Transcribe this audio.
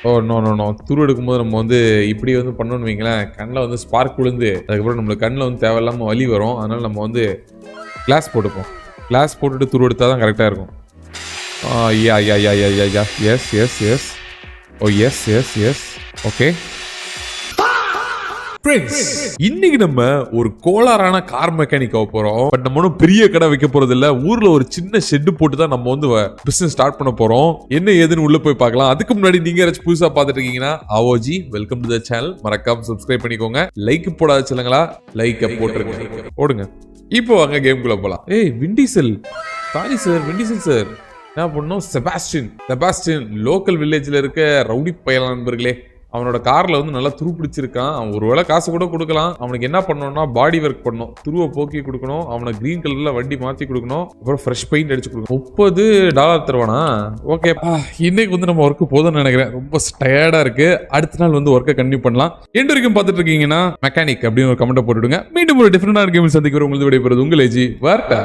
Oh no no no. துரு எடுக்கும்போது நம்ம வந்து இப்படி வந்து பண்ணணும்னு வைங்களேன், கண்ணில் வந்து ஸ்பார்க் விழுந்து அதுக்கப்புறம் நம்மளுக்கு கண்ணில் வந்து தேவையில்லாமல் வலி வரும். அதனால நம்ம வந்து கிளாஸ் போட்டுப்போம். கிளாஸ் போட்டுட்டு துரு எடுத்தால் தான் கரெக்டாக இருக்கும். Yeah yeah yeah yeah yeah yeah yes yes yes oh yes yes yes okay. இன்னைக்கு நம்ம ஒரு கோளாறான கார் மெக்கானிக் ஆக போறோம். பட் நம்ம ஒன்றும் பெரிய கடை வைக்க போறது இல்ல. ஊர்ல ஒரு சின்ன ஷெட் போட்டு தான் நம்ம வந்து பிசினஸ் ஸ்டார்ட் பண்ண போறோம். என்ன ஏதுன்னு உள்ள போய் பார்க்கலாம். அதுக்கு முன்னாடி நீங்க யாராச்சும் புதுசா பார்த்துட்டு இருக்கீங்கன்னா ஆவோஜி வெல்கம் டு த சேனல். மறக்காம சப்ஸ்கிரைப் பண்ணிக்கோங்க. லைக் போடாத சொல்லுங்களா, லைக் போட்டுருங்க, போடுங்க. இப்போ வாங்க கேம்குள்ள போலாம். ஏய் Vin Diesel, sorry sir, Vin Diesel sir. என்ன பண்ணோம்? செபாஸ்டின் லோக்கல் வில்லேஜ்ல இருக்க ரவுடி பயல நண்பர்களே. அவனோட கார்ல வந்து நல்லா துரு பிடிச்சிருக்கான். அவன் ஒரு வேளை காசு கூட கொடுக்கலாம். அவனுக்கு என்ன பண்ணணும்னா பாடி ஒர்க் பண்ணணும், துருவை போக்கி கொடுக்கணும், அவனை கிரீன் கலர்ல வண்டி மாத்தி கொடுக்கணும், அப்புறம் ஃப்ரெஷ் பெயிண்ட் அடிச்சு கொடுக்கணும். $30 தருவானா? ஓகே, இன்னைக்கு வந்து நம்ம ஒர்க்கு போதும்னு நினைக்கிறேன். ரொம்ப டயர்டா இருக்கு. அடுத்த நாள் வந்து ஒர்க்கை கண்டினியூ பண்ணலாம். எண்டு வரைக்கும் பார்த்துட்டு இருக்கீங்கன்னா மெக்கானிக் அப்படின்னு ஒரு கமெண்ட் போட்டுடுங்க. மீண்டும் ஒரு டிஃபரெண்டான கேம் சந்திக்கிறோம். உங்களுக்கு விடைபெறுவது உங்கள் ஏஜி வார்த்தை.